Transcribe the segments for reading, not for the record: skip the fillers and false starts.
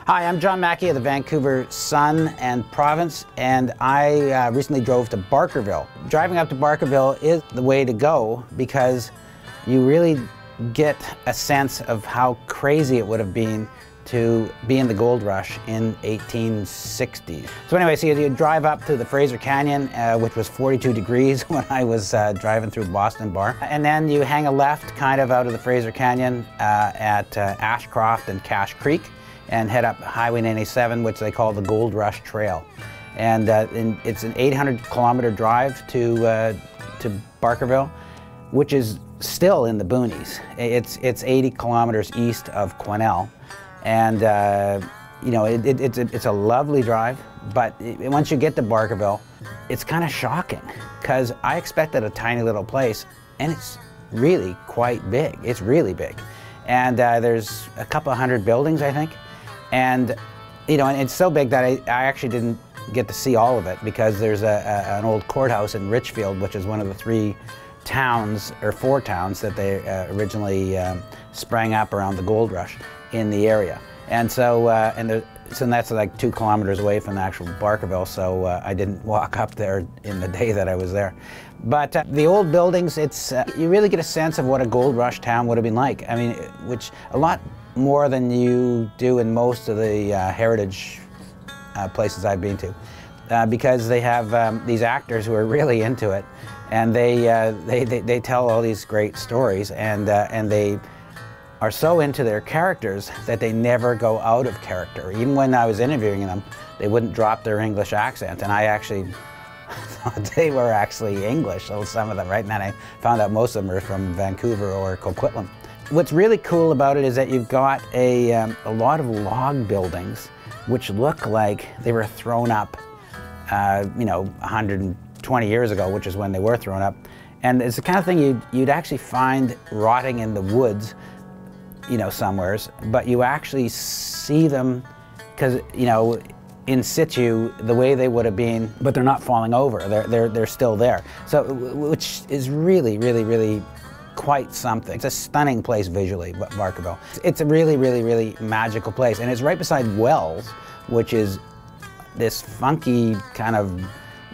Hi, I'm John Mackey of the Vancouver Sun and Province, and I recently drove to Barkerville. Driving up to Barkerville is the way to go because you really get a sense of how crazy it would have been to be in the gold rush in 1860. So anyway, so you drive up to the Fraser Canyon, which was 42 degrees when I was driving through Boston Bar. And then you hang a left kind of out of the Fraser Canyon at Ashcroft and Cache Creek and head up Highway 97, which they call the Gold Rush Trail. And it's an 800-kilometer drive to Barkerville, which is still in the boonies. It's 80 kilometers east of Quesnel. And you know, it's a lovely drive, but once you get to Barkerville, it's kind of shocking because I expected a tiny little place, and it's really quite big. It's really big, and there's a couple hundred buildings, I think, and you know, and it's so big that I actually didn't get to see all of it because there's an old courthouse in Richfield, which is one of the three towns or four towns that they originally sprang up around the gold rush in the area. And so, so that's like 2 kilometers away from the actual Barkerville, so I didn't walk up there in the day that I was there. But the old buildings, you really get a sense of what a gold rush town would have been like. I mean, which a lot more than you do in most of the heritage places I've been to, because they have these actors who are really into it, and they tell all these great stories, and they are so into their characters that they never go out of character. Even when I was interviewing them, they wouldn't drop their English accent, and I actually thought they were actually English, so some of them, right? And then I found out most of them are from Vancouver or Coquitlam. What's really cool about it is that you've got a lot of log buildings which look like they were thrown up, you know, 120 years ago, which is when they were thrown up. And it's the kind of thing you'd actually find rotting in the woods, you know, somewheres, but you actually see them because, you know, in situ, the way they would have been, but they're not falling over. They're still there. So, which is really, really, really quite something. It's a stunning place visually, Barkerville. It's a really, really, really magical place, and it's right beside Wells, which is this funky kind of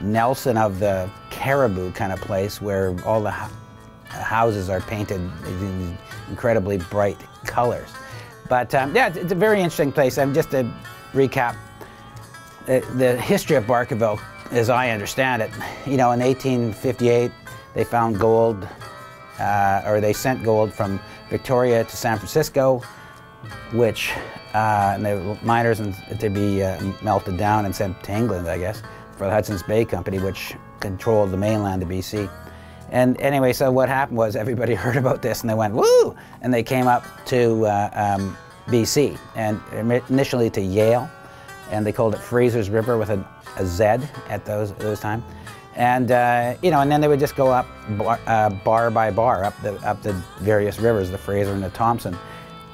Nelson of the Caribou kind of place where all the houses are painted in incredibly bright colors. But yeah, it's a very interesting place. Just to recap, the history of Barkerville, as I understand it, you know, in 1858, they found gold, or they sent gold from Victoria to San Francisco, which, and the miners to be melted down and sent to England, I guess, for the Hudson's Bay Company, which controlled the mainland of BC. And anyway, so what happened was everybody heard about this and they went, woo! And they came up to BC, and initially to Yale, and they called it Fraser's River with a Z at those times. And you know, and then they would just go up bar by bar up the various rivers, the Fraser and the Thompson.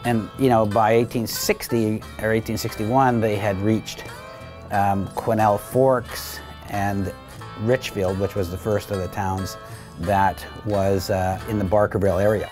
And you know, by 1860 or 1861, they had reached Quesnel Forks and Richfield, which was the first of the towns that was in the Barkerville area.